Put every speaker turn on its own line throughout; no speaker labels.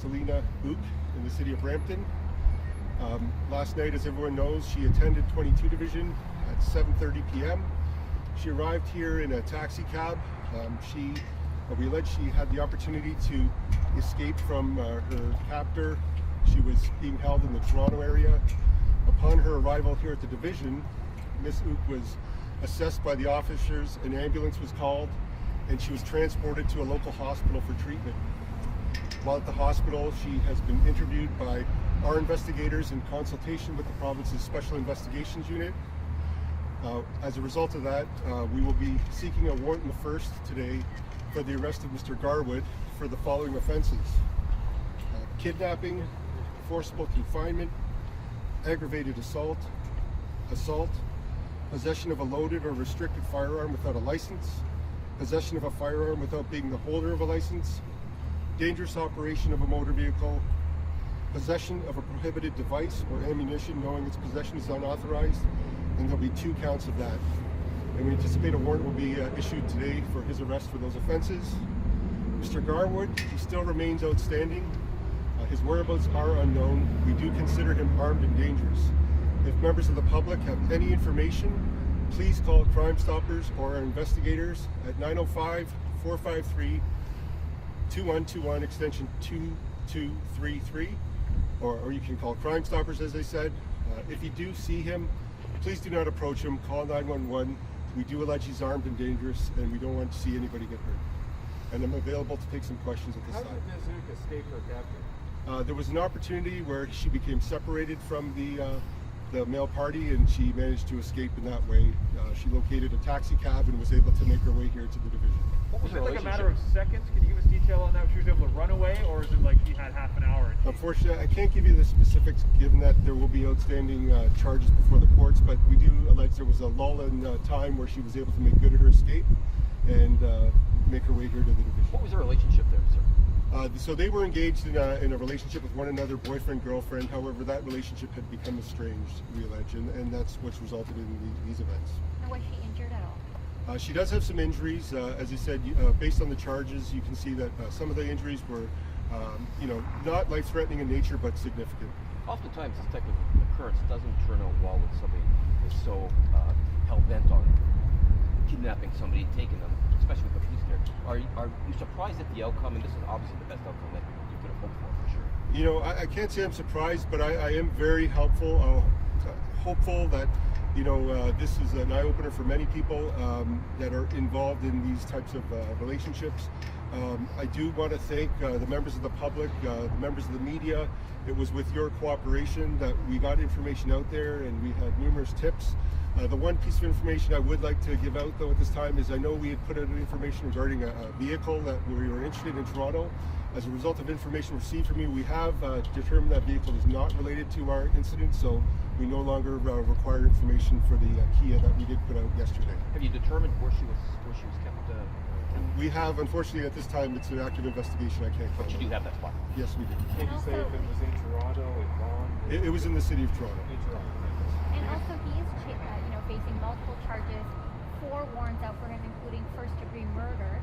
Selena Ook in the city of Brampton. Last night, as everyone knows, she attended 22 Division at 7:30 p.m. She arrived here in a taxi cab. We allege she had the opportunity to escape from her captor. She was being held in the Toronto area. Upon her arrival here at the Division, Miss Ook was assessed by the officers, an ambulance was called, and she was transported to a local hospital for treatment. While at the hospital, she has been interviewed by our investigators in consultation with the province's Special Investigations Unit. As a result of that, we will be seeking a warrant in the first today for the arrest of Mr. Garwood for the following offenses: kidnapping, forcible confinement, aggravated assault, possession of a loaded or restricted firearm without a license, possession of a firearm without being the holder of a license, dangerous operation of a motor vehicle, possession of a prohibited device or ammunition knowing its possession is unauthorized, and there'll be 2 counts of that. And we anticipate a warrant will be issued today for his arrest for those offenses. Mr. Garwood, he still remains outstanding. His whereabouts are unknown. We do consider him armed and dangerous. If members of the public have any information, please call Crime Stoppers or our investigators at 905-453-2121 extension 2233, or you can call Crime Stoppers, as I said. If you do see him, please do not approach him. Call 911. We do allege he's armed and dangerous, and we don't want to see anybody get hurt. And I'm available to take some questions at this time.
How did Ms. Ook escape her captor?
There was an opportunity where she became separated from the male party, and she managed to escape in that way. She located a taxi cab and was able to make her way here to the Division.
What was it like a matter of seconds? Can you give us detail on that? She was able to run away, or is it like she had half an hour?
Unfortunately, I can't give you the specifics given that there will be outstanding charges before the courts, but we do allege there was a lull in time where she was able to make good at her escape and make her way here to the Division.
What was the relationship there, sir?
So they were engaged in a relationship with one another, boyfriend, girlfriend. However, that relationship had become estranged, we allege, and that's what's resulted in these events.
And was she injured at all?
She does have some injuries. As I said, based on the charges, you can see that some of the injuries were, not life-threatening in nature, but significant.
Oftentimes, this type of occurrence doesn't turn out well when somebody is so hell-bent on kidnapping somebody and taking them, especially with the police there. Are you surprised at the outcome? And this is obviously the best outcome that you could have hoped for sure.
You know, I can't say I'm surprised, but I am very hopeful that, this is an eye-opener for many people that are involved in these types of relationships. I do want to thank the members of the public, the members of the media. It was with your cooperation that we got information out there, and we had numerous tips. The one piece of information I would like to give out, though, at this time is I know we had put out information regarding a vehicle that we were interested in Toronto. As a result of information received from you, we have determined that vehicle is not related to our incident, so we no longer require information for the Kia that we did put out yesterday.
Have you determined where she was kept?
We have, unfortunately, at this time, it's an active investigation. I can't comment.
But you do have that spot?
Yes, we do.
Can you say if it was in Toronto, in Vaughan?
It was in the city of Toronto.
In Toronto.
And also, he is facing multiple charges, 4 warrants out for him, including first-degree murder.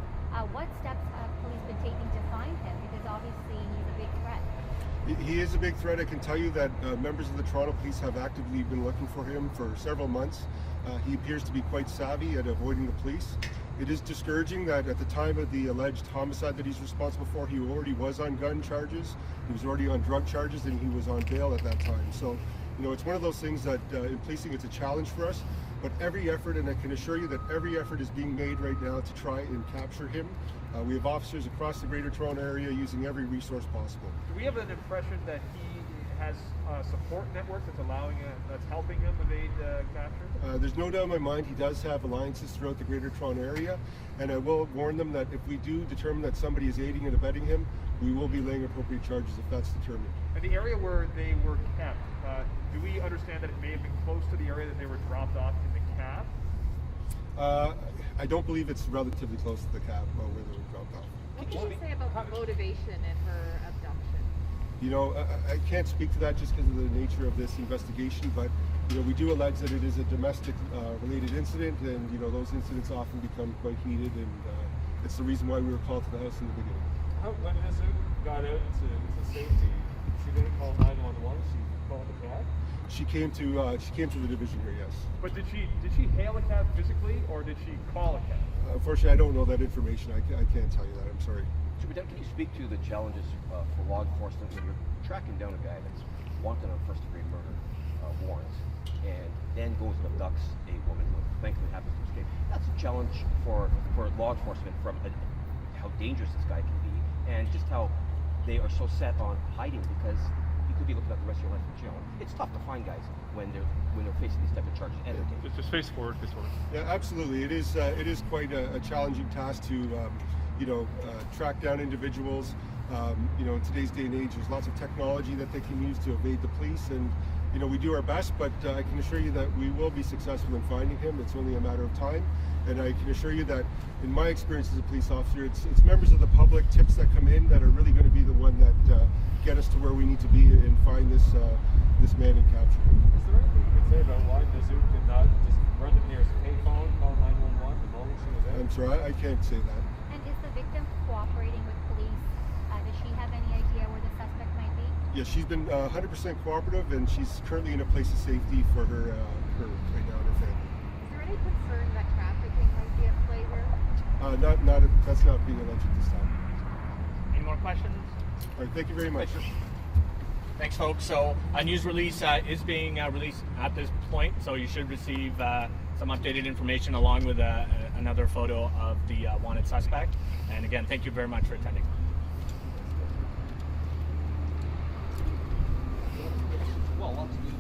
What steps have police been taking to find him? Because obviously he's a big threat.
He is a big threat. I can tell you that members of the Toronto Police have actively been looking for him for several months. He appears to be quite savvy at avoiding the police. It is discouraging that at the time of the alleged homicide that he's responsible for, he already was on gun charges, he was already on drug charges, and he was on bail at that time. So, it's one of those things that in policing it's a challenge for us, but every effort, and I can assure you that every effort is being made right now to try and capture him. We have officers across the Greater Toronto Area using every resource possible.
Do we have an impression that he has a support network that's helping him evade capture?
There's no doubt in my mind he does have alliances throughout the Greater Toronto Area, and I will warn them that if we do determine that somebody is aiding and abetting him, we will be laying appropriate charges if that's determined.
And the area where they were kept, do we understand that it may have been close to the area that they were dropped off in the cab?
I don't believe it's relatively close to the cab where they were dropped off.
What can you say about the motivation in her abduction?
I can't speak to that just because of the nature of this investigation, but we do allege that it is a domestic related incident, and those incidents often become quite heated, and it's the reason why we were called to the house in the beginning.
When Ms. Ook got out to safety, she didn't call 911. She called the cab.
She came to the division here, yes.
But did she hail a cab physically, or did she call a cab?
Unfortunately, I don't know that information. I can't tell you that. I'm sorry.
Superintendent, can you speak to the challenges for law enforcement when you're tracking down a guy that's wanted on first-degree murder warrants, and then goes and abducts a woman who thankfully happens to escape? That's a challenge for law enforcement from how dangerous this guy can be, and just how they are so set on hiding because you could be looking at the rest of your life in jail. It's tough to find guys when they're facing these type of charges. And
Just face forward.
Yeah, absolutely. It is quite a challenging task to track down individuals. In today's day and age, there's lots of technology that they can use to evade the police, and we do our best. But I can assure you that we will be successful in finding him. It's only a matter of time, and I can assure you that, in my experience as a police officer, it's members of the public, tips that come in, that are really going to be the one that get us to where we need to be and find this man and capture him.
Is there anything you can say about why Mizzou did not just run the nearest payphone, call 911 the moment she was out?
I'm sorry, I can't say that.
And is the victim cooperating with police? Does she have any idea where the suspect might be?
Yeah, she's been 100% cooperative, and she's currently in a place of safety for her right now and her family.
Is there any concern that trafficking might be at play here?
That's not being alleged at this time.
Any more questions?
All right, thank you very much.
Thanks, folks. So a news release is being released at this point, so you should receive some updated information along with another photo of the wanted suspect. And again, thank you very much for attending.
well, lots of